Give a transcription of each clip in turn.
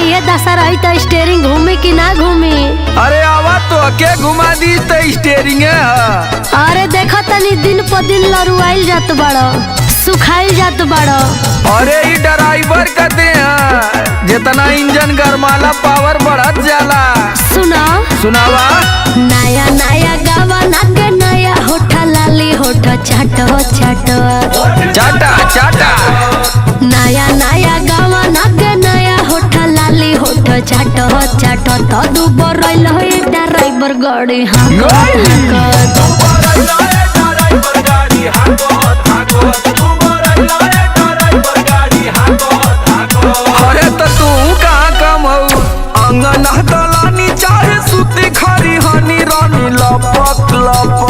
ये दशा रही तो स्टेयरिंग घूमी कि ना घूमी? अरे आवा तो के घुमा दी तो स्टेयरिंग है। अरे देखो तनी दिन पर दिन लरुआइल जात बड़ो, सुखाइल जात बड़ो। अरे ई ड्राइवर कहते हैं जितना इंजन गरमाला पावर बढ़त जाला। सुना सुनावा। नया नया गावा नाके नया होठा लाली होठा चाटो चाटो चाटा चाटा। नया नया गावा नाके नया होठा लाली होठा चाटो चाटो तो दुबर रइल हो ड्राइवर गाड़ी हाको अरे तो तू कहाँ कम हो? अंगन दलानी चाहे सुती खरी हनी रानी लपक लपक।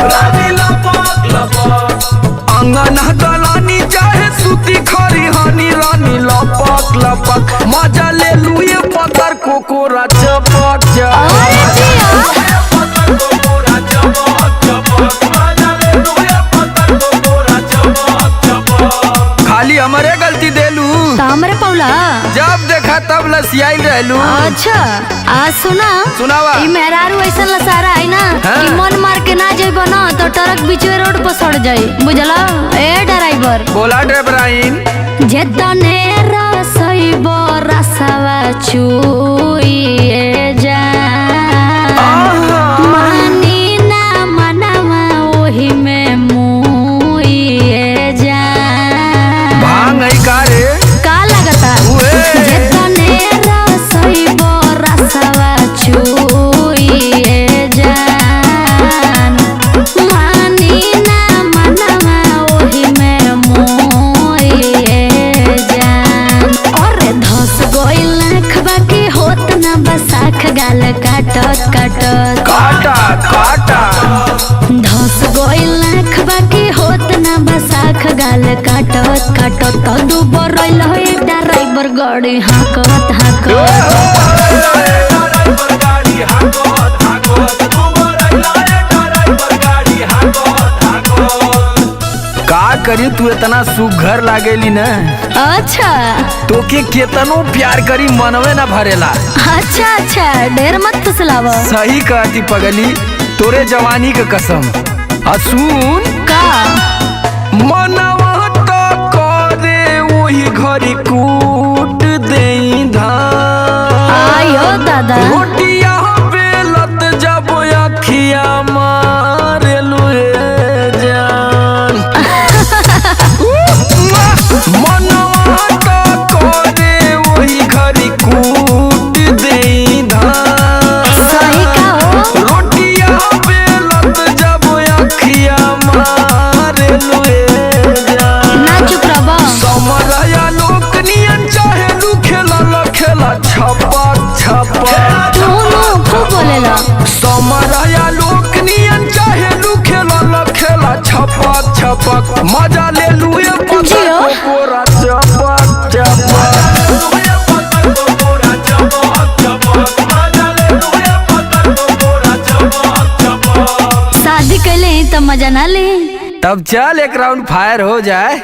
अंगन दलानी चाहे सुती खरी हनी रानी लपक लपक। मजा ले लू ये पत्थर कोकोरा चपक खाली हमारे गलती देलू हमरे पौला जब देखा तब लसियाई रहलू। अच्छा आज सुनावा। ई मेहरारू ऐसा लसारा है ना कि मन मार के ना जाइबो ना तो ट्रक बीचवे रोड पर सड़ जाई बुझला। ए ड्राइवर बोला ड्राइवराइन जेतने रसइबो रसवा चुइए जा मानी ना मनवा ओही में मुइए जा। भांग है का रे? का लगता जेतने रसइबो रसवा चुइए जान मानी ना मनवा ओही में मुइए जान। अरे धस गइल नखबा के होत ना बसाख गाल काटत काटत काटा काटा। धस गइल नखबा के होत ना बसाख गाल काटत काटत तो दुबर रइल हो ड्राइवर गाड़ी हाकत का करी तू इतना सुघर लागेली न। अच्छा तो के केतनो प्यार करी मनवे ना भरेला। अच्छा अच्छा ढेर मत फुसलाव। सही कहती पगली तोरे जवानी के कसम। सुन का मनवा तो करे वही घरी कूट देई धान। आयो दादा रोटिया बेलत जब अखिया मारेलू जान। मनवा तो करे वही घरी कूट देई धान। सही का हो रोटिया बेलत जब अखिया मारेलू जान। ना चुप रहो। समरया लोक नियन चाहे लू खेला खेला छपक छपक। तू खूब बोलेला। समरया लोक नियन चाहे लू खेला खेला छपक छपक। मजा ले लू ये पत्थर कोकोरा चपक चपक। शादी कैले तो मजा ना ले। तब चल एक राउंड फायर हो जाए।